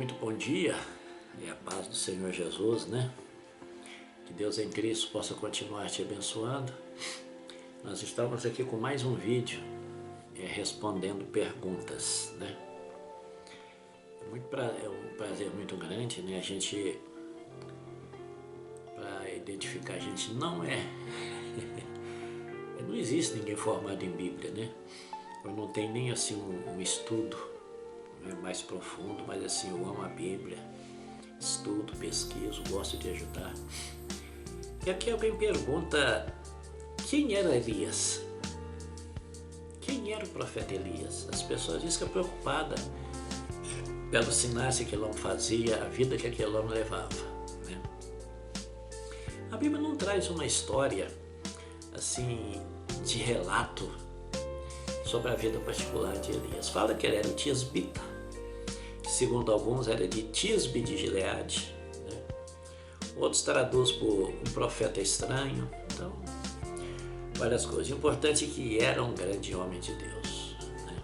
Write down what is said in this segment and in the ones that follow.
Muito bom dia e a paz do Senhor Jesus, né? Que Deus em Cristo possa continuar te abençoando. Nós estamos aqui com mais um vídeo respondendo perguntas, né? É um prazer muito grande, né? A gente, para identificar, a gente não existe ninguém formado em Bíblia, né? Eu não tenho nem assim um estudo mais profundo, mas assim, eu amo a Bíblia, estudo, pesquiso, gosto de ajudar. E aqui alguém pergunta, quem era Elias? Quem era o profeta Elias? As pessoas dizem que é preocupada pelos sinais que aquele homem fazia, a vida que aquele homem levava, né? A Bíblia não traz uma história assim de relato sobre a vida particular de Elias. Fala que ele era um tisbita, segundo alguns era de Tisbe de Gileade, né? Outros traduz por um profeta estranho. Então, várias coisas. O importante é que era um grande homem de Deus, né?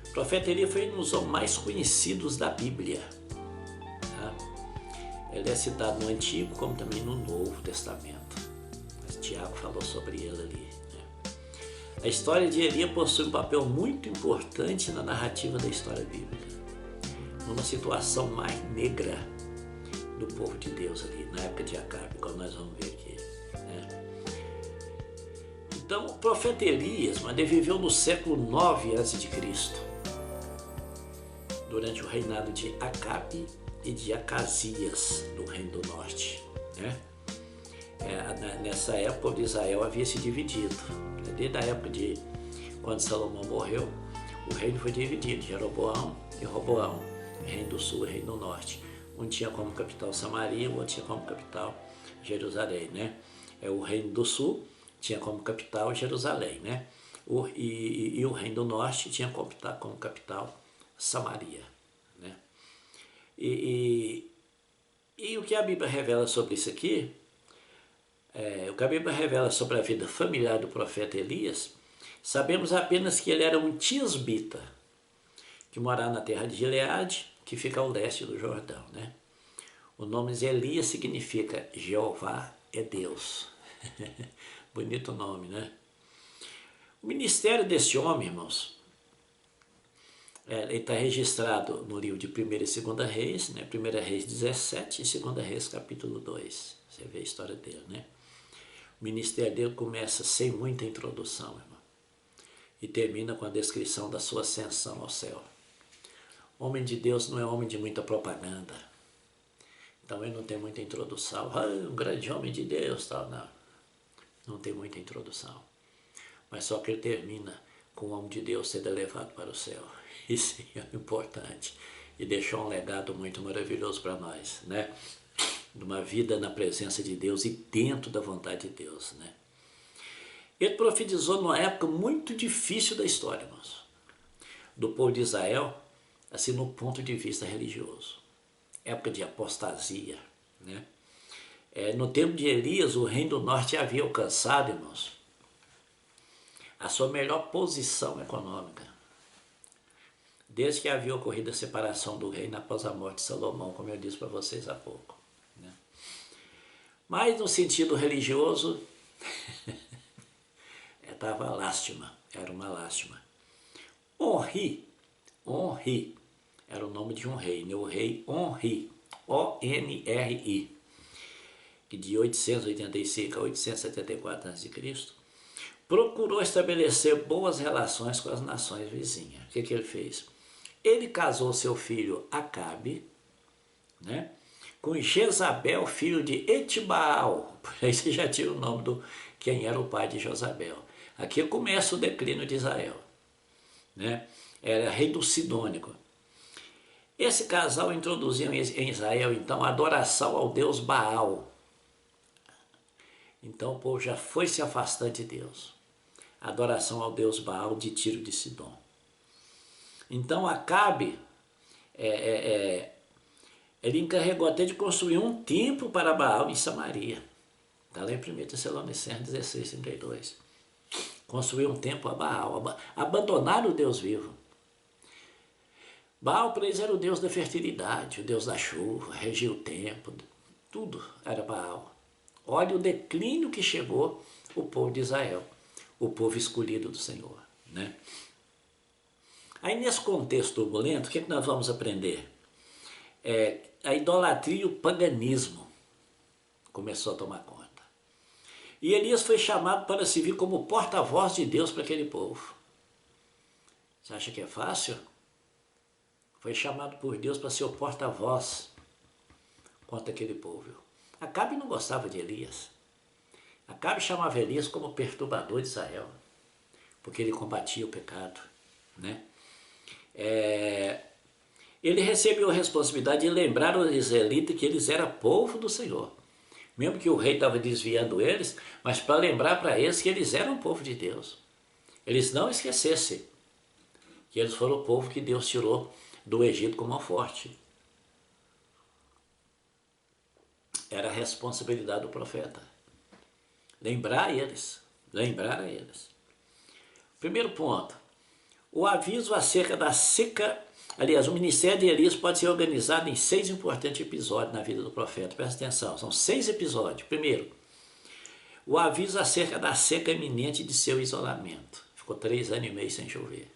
O profeta Elias foi um dos homens mais conhecidos da Bíblia, tá? Ele é citado no Antigo como também no Novo Testamento. Mas Tiago falou sobre ele ali. A história de Elias possui um papel muito importante na narrativa da história bíblica, numa situação mais negra do povo de Deus ali, na época de Acabe, como nós vamos ver aqui, né? Então, o profeta Elias, ele viveu no século 9 a.C., durante o reinado de Acabe e de Acasias, do Reino do Norte, né? Nessa época, o povo de Israel havia se dividido. Desde a época de quando Salomão morreu, o reino foi dividido, Jeroboão e Roboão, reino do sul e reino do norte. Um tinha como capital Samaria, o outro tinha como capital Jerusalém, né? O reino do sul tinha como capital Jerusalém, né? E o reino do norte tinha como capital Samaria, né? E o que a Bíblia revela sobre isso aqui, o que a Bíblia revela sobre a vida familiar do profeta Elias, sabemos apenas que ele era um tisbita, que morava na terra de Gileade, que fica ao leste do Jordão, né? O nome de Elias significa Jeová é Deus. Bonito nome, né? O ministério desse homem, irmãos, ele está registrado no livro de 1ª e 2ª Reis, né? 1ª Reis 17 e 2ª Reis capítulo 2. Você vê a história dele, né? O ministério dele começa sem muita introdução, irmão, e termina com a descrição da sua ascensão ao céu. Homem de Deus não é homem de muita propaganda, então ele não tem muita introdução. Um grande homem de Deus, tal, não tem muita introdução. Mas só que ele termina com o homem de Deus sendo elevado para o céu. Isso é importante e deixou um legado muito maravilhoso para nós, né? De uma vida na presença de Deus e dentro da vontade de Deus, né? Ele profetizou numa época muito difícil da história, irmãos, do povo de Israel, assim, no ponto de vista religioso. Época de apostasia, né? No tempo de Elias, o reino do norte havia alcançado, irmãos, a sua melhor posição econômica, desde que havia ocorrido a separação do reino após a morte de Salomão, como eu disse para vocês há pouco, né? Mas no sentido religioso, estava lástima, era uma lástima. Onri era o nome de um rei, né? O rei Onri, O-N-R-I, que de 885 a 874 a.C., procurou estabelecer boas relações com as nações vizinhas. O que ele fez? Ele casou seu filho Acabe, né, com Jezabel, filho de Etibaal. Por aí você já tira o nome do quem era o pai de Jezabel. Aqui começa o declínio de Israel, né? Era rei do Sidônico. Esse casal introduziu em Israel, então, a adoração ao deus Baal. Então o povo já foi se afastando de Deus. A adoração ao deus Baal de Tiro de Sidom. Então Acabe, ele encarregou até de construir um templo para Baal em Samaria. Está lá em 1 Tessalonicenses 16, 32. Construiu um templo a Baal, abandonaram o Deus vivo. Baal para eles era o deus da fertilidade, o deus da chuva, regia o tempo, tudo era Baal. Olha o declínio que chegou o povo de Israel, o povo escolhido do Senhor, né? Aí nesse contexto turbulento, o que nós vamos aprender? A idolatria e o paganismo começou a tomar conta. E Elias foi chamado para servir como porta-voz de Deus para aquele povo. Você acha que é fácil? Foi chamado por Deus para ser o porta-voz contra aquele povo. Acabe não gostava de Elias. Acabe chamava Elias como perturbador de Israel, porque ele combatia o pecado, né? Ele recebeu a responsabilidade de lembrar os israelitas que eles eram povo do Senhor. Mesmo que o rei estava desviando eles, mas para lembrar para eles que eles eram o povo de Deus. Eles não esquecessem que eles foram o povo que Deus tirou do Egito com mão forte. Era a responsabilidade do profeta. Lembrar eles. Lembrar a eles. Primeiro ponto. O aviso acerca da seca. Aliás, o ministério de Elias pode ser organizado em 6 importantes episódios na vida do profeta. Presta atenção, são 6 episódios. Primeiro, o aviso acerca da seca iminente de seu isolamento. Ficou 3 anos e meio sem chover.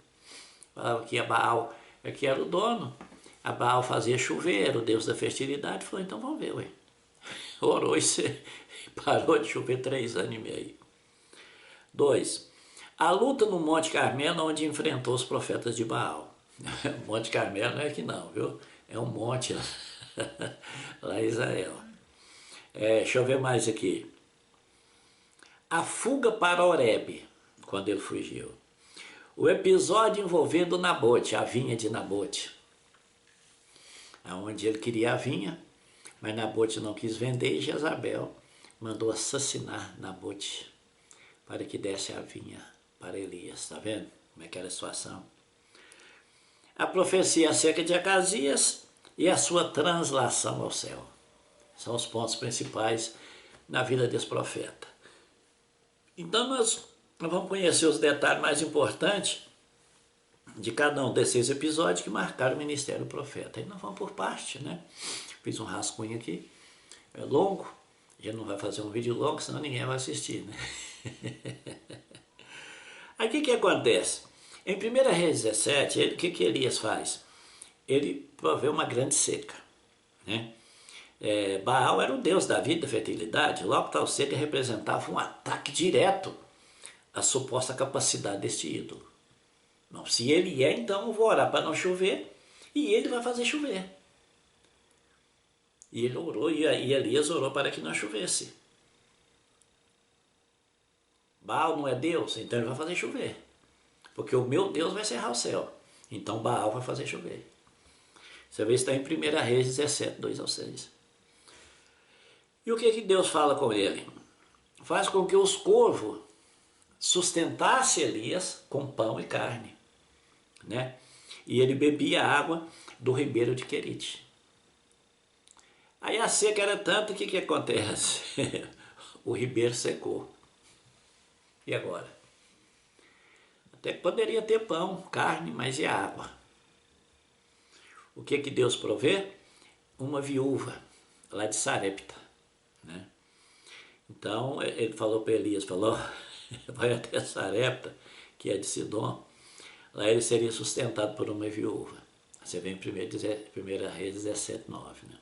Falava que a Baal que era o dono. A Baal fazia chover, era o deus da fertilidade. Falou, então vamos ver, ué. Orou e parou de chover 3 anos e meio. 2. A luta no Monte Carmelo, onde enfrentou os profetas de Baal. Monte Carmelo não é aqui não, viu? É um monte lá em Israel. Deixa eu ver mais aqui. A fuga para Horebe, quando ele fugiu. O episódio envolvendo Nabote, a vinha de Nabote. Onde ele queria a vinha, mas Nabote não quis vender e Jezabel mandou assassinar Nabote para que desse a vinha para Elias. Está vendo como é que era a situação? A profecia acerca de Acasias e a sua translação ao céu. São os pontos principais na vida desse profeta. Então nós vamos conhecer os detalhes mais importantes de cada um desses episódios que marcaram o ministério do profeta. Aí nós vamos por parte, né? Fiz um rascunho aqui, é longo, a gente não vai fazer um vídeo longo, senão ninguém vai assistir, né? Aí o que acontece? Em 1 Reis 17, o que Elias faz? Ele provê uma grande seca, né? Baal era o deus da vida e da fertilidade, logo tal seca representava um ataque direto à suposta capacidade deste ídolo. Não, se ele então eu vou orar para não chover e ele vai fazer chover. E ele orou, e Elias orou para que não chovesse. Baal não é Deus, então ele vai fazer chover. Porque o meu Deus vai cerrar o céu. Então Baal vai fazer chover. Você vê isso está em 1 Reis 17, 2-6. E o que Deus fala com ele? Faz com que os corvos sustentassem Elias com pão e carne, né? E ele bebia água do ribeiro de Querite. Aí a seca era tanto que acontece? O ribeiro secou. E agora? Até que poderia ter pão, carne, mas e a água? O que Deus provê? Uma viúva lá de Sarepta, né? Então ele falou para Elias, falou, vai até Sarepta, que é de Sidom, lá ele seria sustentado por uma viúva. Você vê em 1 Reis 17, 9, né?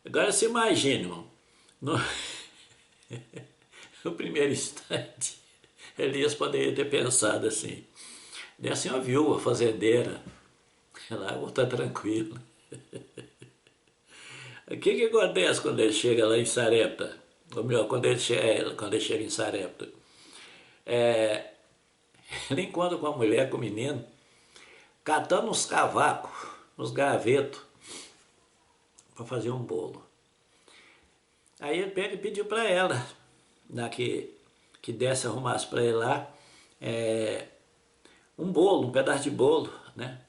Agora se imagine, irmão, no primeiro instante, Elias poderia ter pensado assim, desse uma viúva fazendeira, lá eu vou estar tranquilo. O que acontece quando ele chega lá em Sarepta? Ou melhor, quando ele chega em Sarepta? Ele encontra com a mulher, com o menino, catando uns cavacos, uns gravetos, para fazer um bolo. Aí ele pega e pediu para ela, que desse, arrumasse para ele lá, um bolo, um pedaço de bolo, né?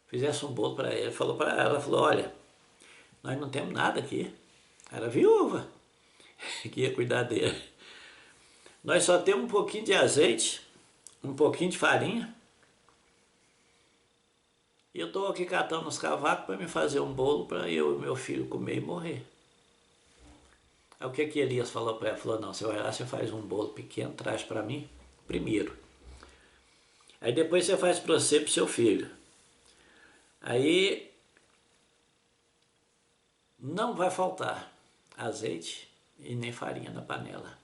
Fizesse um bolo para ele. Falou para ela, falou, olha, nós não temos nada aqui. Era viúva que ia cuidar dele. Nós só temos um pouquinho de azeite, um pouquinho de farinha E eu estou aqui catando os cavacos para me fazer um bolo para eu e meu filho comer e morrer. Aí o que Elias falou para ela? Falou, não, você vai lá, você faz um bolo pequeno, traz para mim primeiro. Aí depois você faz para você e para o seu filho. Aí não vai faltar azeite e nem farinha na panela.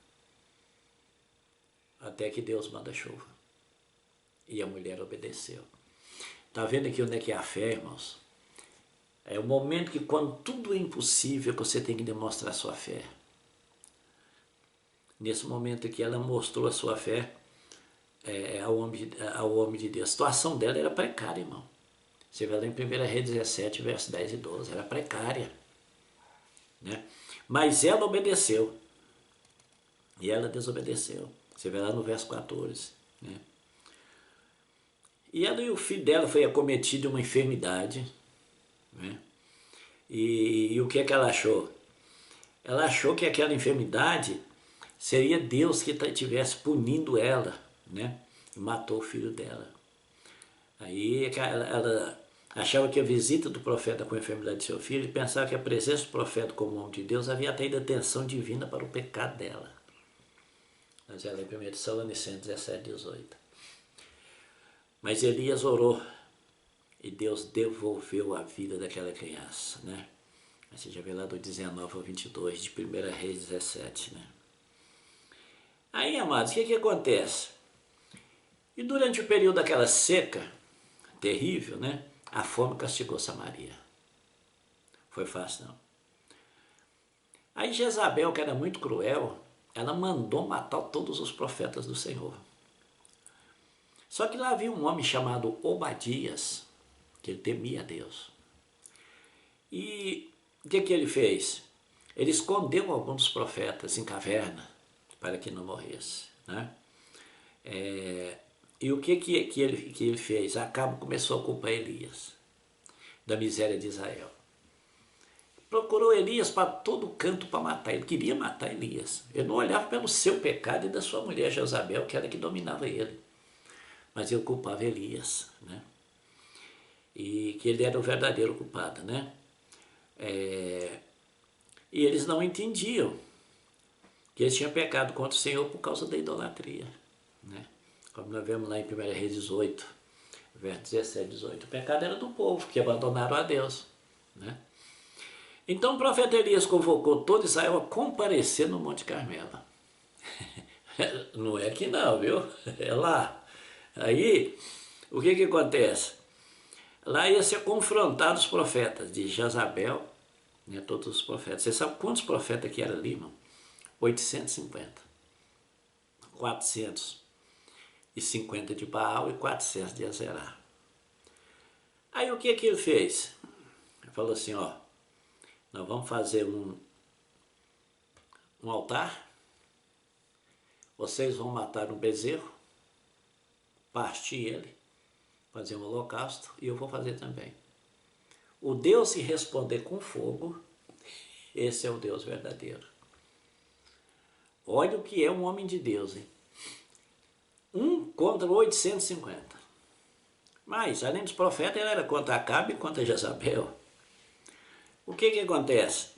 Até que Deus manda chuva. E a mulher obedeceu. Tá vendo aqui onde é que é a fé, irmãos? É o momento que quando tudo é impossível que você tem que demonstrar sua fé. Nesse momento que ela mostrou a sua fé ao homem de Deus. A situação dela era precária, irmão. Você vê lá em 1 Reis 17, verso 10 e 12. Era precária. Né? Mas ela obedeceu. E ela desobedeceu. Você vê lá no verso 14. Né? E ela e o filho dela foi acometido de uma enfermidade. Né? E o que é que ela achou? Ela achou que aquela enfermidade seria Deus que estivesse punindo ela, né? E matou o filho dela. Aí ela achava que a visita do profeta com a enfermidade de seu filho, e pensava que a presença do profeta como homem de Deus havia atraído atenção divina para o pecado dela. Mas ela é em 1 Tessalonicenses 17, 18. Mas Elias orou e Deus devolveu a vida daquela criança, né? Você já vê lá do 19 ao 22 de 1 Reis 17, né? Aí, amados, o que acontece? E durante o período daquela seca terrível, né? A fome castigou Samaria. Foi fácil, não. Aí Jezabel, que era muito cruel, ela mandou matar todos os profetas do Senhor. Só que lá havia um homem chamado Obadias, que ele temia a Deus. E o que ele fez? Ele escondeu alguns dos profetas em caverna para que não morresse. Né? E o que ele fez? Acabe começou a culpar Elias da miséria de Israel. Procurou Elias para todo canto para matar. Ele queria matar Elias. Ele não olhava pelo seu pecado e da sua mulher Jezabel, que era que dominava ele. Mas ele culpava Elias, né? E que ele era o verdadeiro culpado, né? E eles não entendiam que eles tinham pecado contra o Senhor por causa da idolatria, né? Como nós vemos lá em 1 Reis 18, verso 17 e 18. O pecado era do povo, que abandonaram a Deus, né? Então o profeta Elias convocou todo Israel a comparecer no Monte Carmelo. Não é aqui não, viu? É lá. Aí, o que acontece? Lá ia ser confrontado os profetas de Jezabel, né, todos os profetas. Você sabe quantos profetas que eram ali, irmão? 850. 450 de Baal e 400 de Azerá. Aí o que ele fez? Ele falou assim, ó, nós vamos fazer um altar, vocês vão matar um bezerro, partir ele, fazer um holocausto, e eu vou fazer também. O Deus se responder com fogo, esse é o Deus verdadeiro. Olha o que é um homem de Deus, hein? 1 contra 850. Mas, além dos profetas, ele era contra Acabe e contra Jezabel. O que acontece?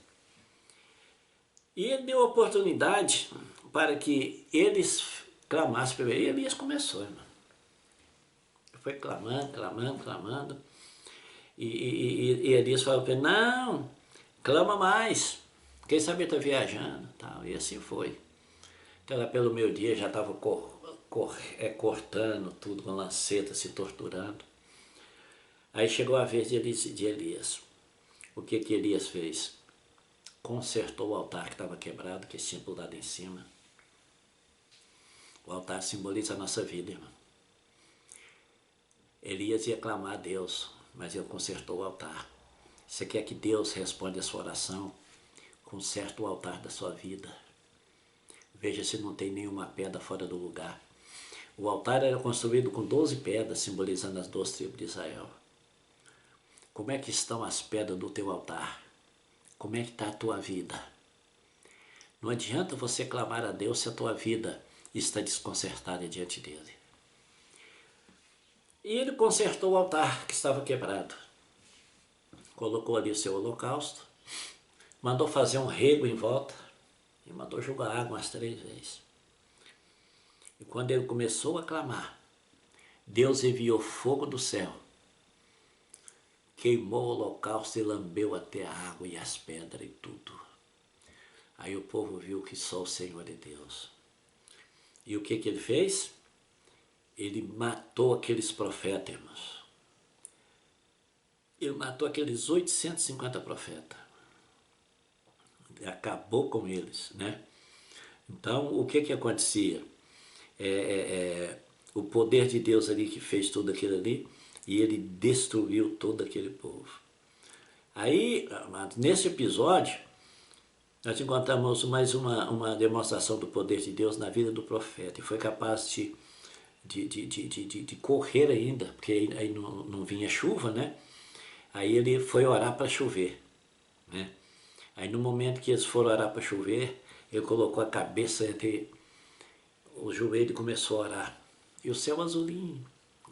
E ele deu oportunidade para que eles clamassem primeiro. E Elias começou, irmão. Foi clamando. E Elias falou para ele, não, clama mais. Quem sabe está viajando. Tal. E assim foi. Então lá pelo meio-dia já estava cortando tudo com lanceta, se torturando. Aí chegou a vez de Elias. O que Elias fez? Consertou o altar que estava quebrado, que tinha pulado em cima. O altar simboliza a nossa vida, irmão. Elias ia clamar a Deus, mas ele consertou o altar. Você quer que Deus responda a sua oração? Conserta o altar da sua vida. Veja se não tem nenhuma pedra fora do lugar. O altar era construído com 12 pedras, simbolizando as 12 tribos de Israel. Como é que estão as pedras do teu altar? Como é que está a tua vida? Não adianta você clamar a Deus se a tua vida está desconcertada diante dele. E ele consertou o altar que estava quebrado. Colocou ali o seu holocausto, mandou fazer um rego em volta e mandou jogar água umas 3 vezes. E quando ele começou a clamar, Deus enviou fogo do céu, queimou o holocausto e lambeu até a água e as pedras e tudo. Aí o povo viu que só o Senhor é Deus. E o que ele fez? Ele matou aqueles profetas, irmãos. Ele matou aqueles 850 profetas. Acabou com eles, né? Então, o que acontecia? O poder de Deus ali que fez tudo aquilo ali, e ele destruiu todo aquele povo. Aí, nesse episódio, nós encontramos mais uma demonstração do poder de Deus na vida do profeta, e foi capaz de correr ainda, porque aí não vinha chuva, né? Aí ele foi orar para chover, né? Aí no momento que eles foram orar para chover, ele colocou a cabeça entre o joelho e começou a orar. E o céu azulinho,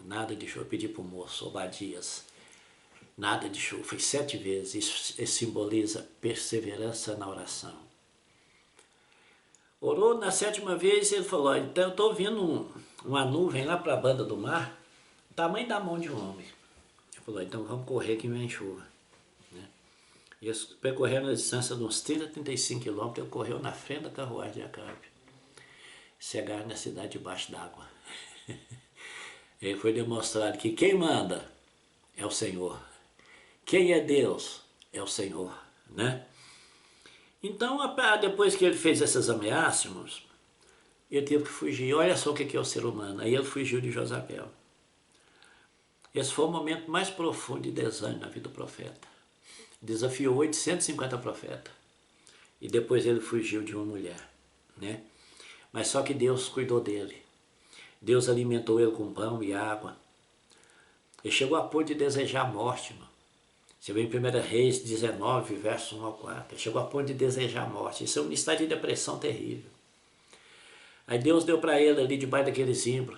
nada de chuva. Eu pedi para o moço, Obadias, nada de chuva. Foi 7 vezes, isso simboliza perseverança na oração. Orou na 7ª vez e ele falou, então eu estou vendo uma nuvem lá para a banda do mar, tamanho da mão de um homem. Ele falou, então vamos correr que vem chuva. E eles percorreram a distância de uns 30, 35 quilômetros, ele correu na frente da carruagem de Acabe. Chegaram na cidade debaixo d'água. Ele foi demonstrado que quem manda é o Senhor. Quem é Deus é o Senhor, né? Então, depois que ele fez essas ameaças, irmãos, ele teve que fugir. Olha só o que é o ser humano. Aí ele fugiu de Josabel. Esse foi o momento mais profundo de desânimo na vida do profeta. Desafiou 850 profetas. E depois ele fugiu de uma mulher, né? Mas só que Deus cuidou dele. Deus alimentou ele com pão e água. Ele chegou a ponto de desejar a morte, irmão. Você vê em 1 Reis 19, verso 1 ao 4. Ele chegou a ponto de desejar a morte. Isso é um estado de depressão terrível. Aí Deus deu para ele ali debaixo daquele zimbro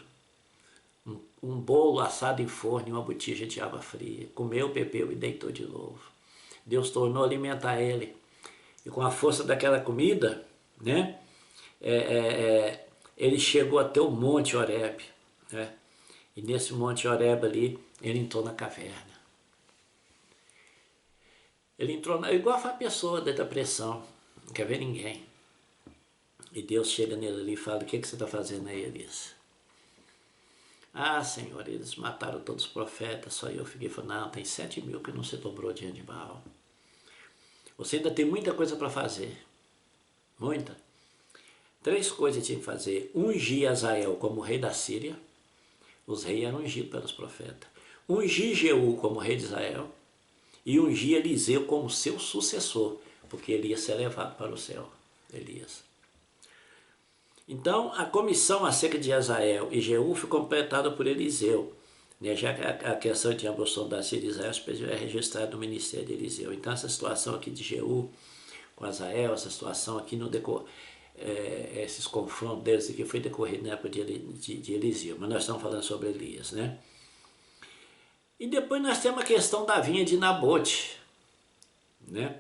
um bolo assado em forno e uma botija de água fria. Comeu, bebeu e deitou de novo. Deus tornou a alimentar ele. E com a força daquela comida, né? Ele chegou até o Monte Horebe, né? E nesse Monte Horebe ali, ele entrou na caverna. Ele entrou, igual a pessoa da depressão, não quer ver ninguém. E Deus chega nele ali e fala, o que você está fazendo aí, Elias? Ah, Senhor, eles mataram todos os profetas, só eu fiquei falando, não, tem 7.000 que não se dobrou diante de Baal. Você ainda tem muita coisa para fazer, muita. 3 coisas tinha que fazer. Ungir Azael como rei da Síria, os reis eram ungidos pelos profetas. Ungir Jeú como rei de Israel e ungir Eliseu como seu sucessor, porque ele ia ser levado para o céu, Elias. Então, a comissão acerca de Azael e Jeú foi completada por Eliseu, né? Já que a questão de abolição da Síria e Israel é registrada no ministério de Eliseu. Então, essa situação aqui de Jeú com Azael, essa situação aqui no decorrer, esses confrontos deles aqui foi decorrido na época de Eliseu, mas nós estamos falando sobre Elias, né? E depois nós temos a questão da vinha de Nabote, né?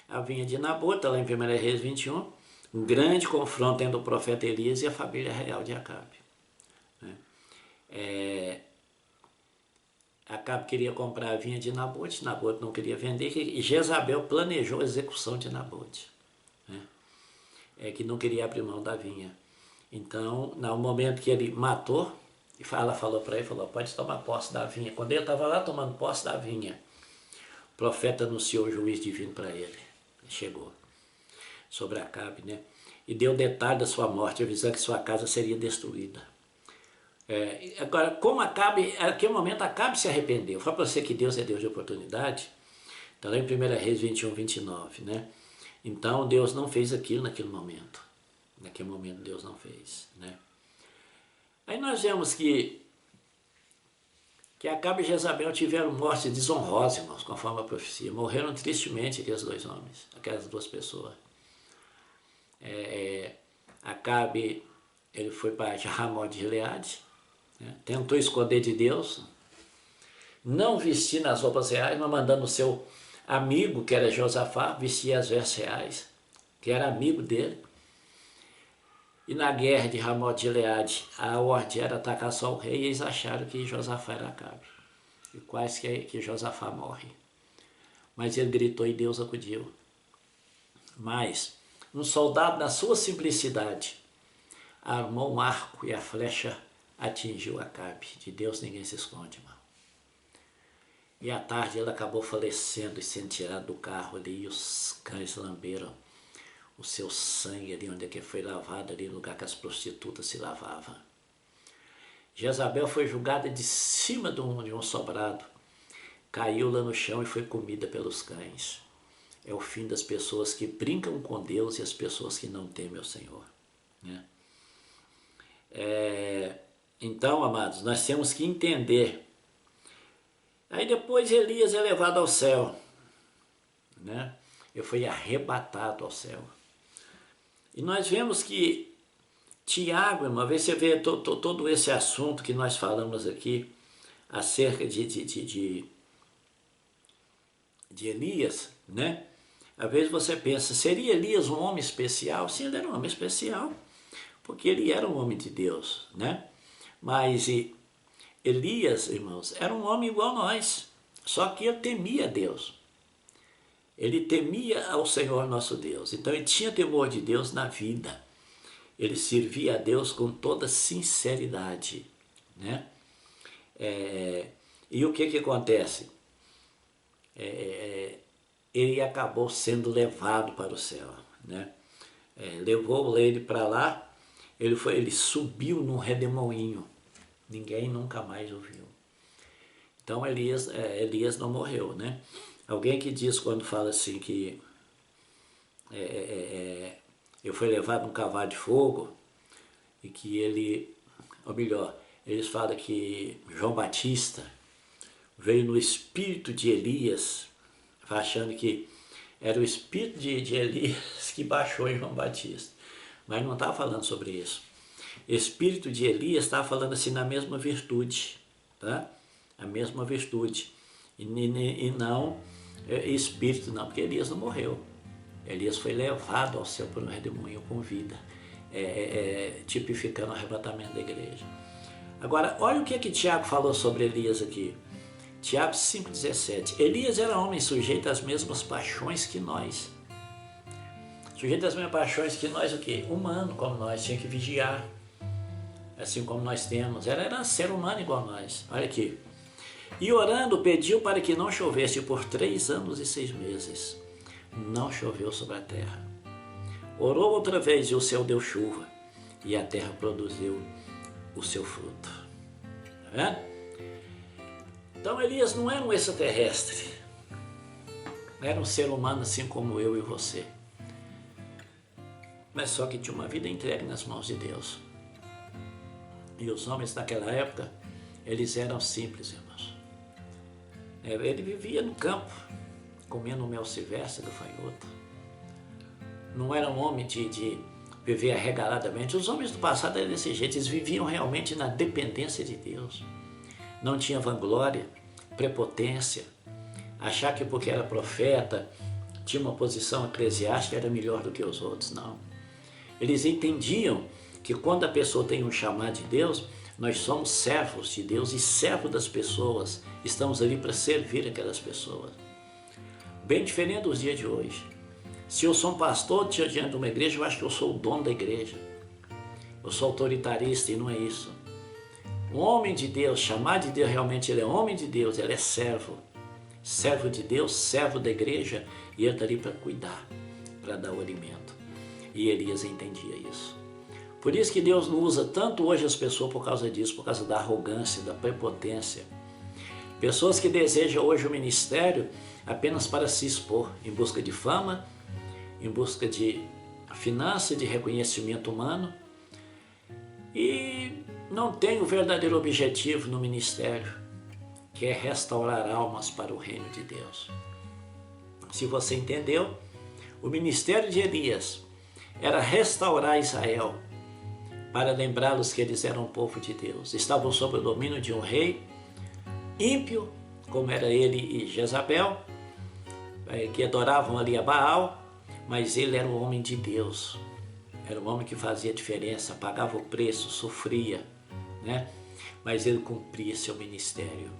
A vinha de Nabote, está lá em 1 Reis 21, um grande confronto entre o profeta Elias e a família real de Acabe. Né? Acabe queria comprar a vinha de Nabote, Nabote não queria vender, e Jezabel planejou a execução de Nabote, né? Que não queria abrir mão da vinha. Então, no momento que ele matou, ela falou para ele, pode tomar posse da vinha. Quando ele estava lá tomando posse da vinha, o profeta anunciou o juiz divino para ele. Ele chegou sobre Acabe, né? E deu detalhe da sua morte, avisando que sua casa seria destruída. Agora, como Acabe, naquele momento Acabe se arrependeu. Eu falo para você que Deus é Deus de oportunidade. Está lá em 1 Reis 21, 29, né? Então Deus não fez aquilo naquele momento. Naquele momento Deus não fez, né? Aí nós vemos que Acabe e Jezabel tiveram morte desonrosa, irmãos, conforme a profecia. Morreram tristemente aqueles 2 homens, aquelas 2 pessoas. Acabe, ele foi para Ramot de Gileade, né? Tentou esconder de Deus, não vestir nas roupas reais, mas mandando o seu amigo, que era Josafá, vestir as vestes reais, que era amigo dele. E na guerra de Ramote de Gileade, a ordem era atacar só o rei, e eles acharam que Josafá era Acabe. E quase que Josafá morre. Mas ele gritou e Deus acudiu. Mas um soldado, na sua simplicidade, armou um arco e a flecha atingiu Acabe. De Deus ninguém se esconde, irmão. E à tarde ele acabou falecendo e sendo tirado do carro ali, e os cães lamberam o seu sangue ali, onde é que foi lavado, ali no lugar que as prostitutas se lavavam. Jezabel foi julgada de cima de um sobrado, caiu lá no chão e foi comida pelos cães. É o fim das pessoas que brincam com Deus e as pessoas que não temem o Senhor, né? Então, amados, nós temos que entender. Aí depois Elias é levado ao céu, né? Ele foi arrebatado ao céu. E nós vemos que Tiago, uma vez você vê todo esse assunto que nós falamos aqui, acerca de Elias, né? Às vezes você pensa, seria Elias um homem especial? Sim, ele era um homem especial, porque ele era um homem de Deus, né? Mas Elias, irmãos, era um homem igual a nós, só que ele temia Deus. Ele temia ao Senhor nosso Deus, então ele tinha temor de Deus na vida. Ele servia a Deus com toda sinceridade, né? E o que acontece? Ele acabou sendo levado para o céu, né? Levou ele para lá, ele subiu num redemoinho, ninguém nunca mais ouviu. Então Elias não morreu, né? Alguém que diz quando fala assim que eu fui levado num cavalo de fogo e que ele, ou melhor, eles falam que João Batista veio no espírito de Elias, achando que era o espírito de Elias que baixou em João Batista. Mas não está falando sobre isso. Espírito de Elias está falando assim na mesma virtude, tá? A mesma virtude. E não espírito, não, porque Elias não morreu. Elias foi levado ao céu por um redemoinho com vida, tipificando o arrebatamento da igreja. Agora, olha o que Tiago falou sobre Elias aqui. Tiago 5,17. Elias era homem sujeito às mesmas paixões que nós. Sujeito às mesmas paixões que nós, o quê? Humano, como nós, tinha que vigiar, assim como nós temos. Era ser humano igual a nós. Olha aqui. E orando, pediu para que não chovesse por 3 anos e 6 meses. Não choveu sobre a terra. Orou outra vez e o céu deu chuva, e a terra produziu o seu fruto. Tá vendo? Então Elias não era um extraterrestre, era um ser humano assim como eu e você, mas só que tinha uma vida entregue nas mãos de Deus. E os homens naquela época, eles eram simples, irmãos. Ele vivia no campo, comendo mel silvestre do gafanhoto. Não era um homem de viver arregaladamente. Os homens do passado eram desse jeito, eles viviam realmente na dependência de Deus. Não tinha vanglória, prepotência, achar que porque era profeta, tinha uma posição eclesiástica, era melhor do que os outros, não. Eles entendiam que quando a pessoa tem um chamado de Deus, nós somos servos de Deus e servos das pessoas, estamos ali para servir aquelas pessoas. Bem diferente dos dias de hoje. Se eu sou um pastor diante de uma igreja, eu acho que eu sou o dono da igreja. Eu sou autoritarista e não é isso. Um homem de Deus, chamado de Deus, realmente ele é homem de Deus, ele é servo. Servo de Deus, servo da igreja, e ele está ali para cuidar, para dar o alimento. E Elias entendia isso. Por isso que Deus não usa tanto hoje as pessoas por causa disso, por causa da arrogância, da prepotência. Pessoas que desejam hoje o ministério apenas para se expor, em busca de fama, em busca de finança, de reconhecimento humano, e não tem o verdadeiro objetivo no ministério, que é restaurar almas para o reino de Deus. Se você entendeu, o ministério de Elias era restaurar Israel para lembrá-los que eles eram o povo de Deus. Estavam sob o domínio de um rei ímpio, como era ele e Jezabel, que adoravam ali a Baal, mas ele era um homem de Deus. Era um homem que fazia diferença, pagava o preço, sofria, né? Mas ele cumpria seu ministério.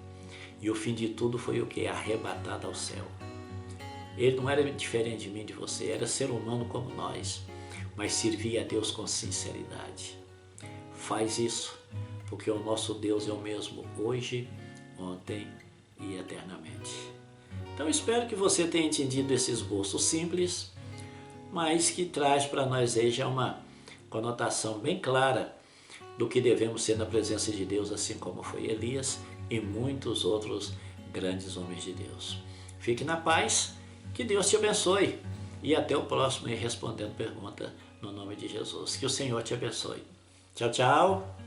E o fim de tudo foi o quê? Arrebatado ao céu. Ele não era diferente de mim, de você, era ser humano como nós, mas servia a Deus com sinceridade. Faz isso, porque o nosso Deus é o mesmo hoje, ontem e eternamente. Então espero que você tenha entendido esse esboço simples, mas que traz para nós aí já uma conotação bem clara do que devemos ser na presença de Deus, assim como foi Elias e muitos outros grandes homens de Deus. Fique na paz, que Deus te abençoe e até o próximo Respondendo Pergunta no nome de Jesus. Que o Senhor te abençoe. Tchau, tchau.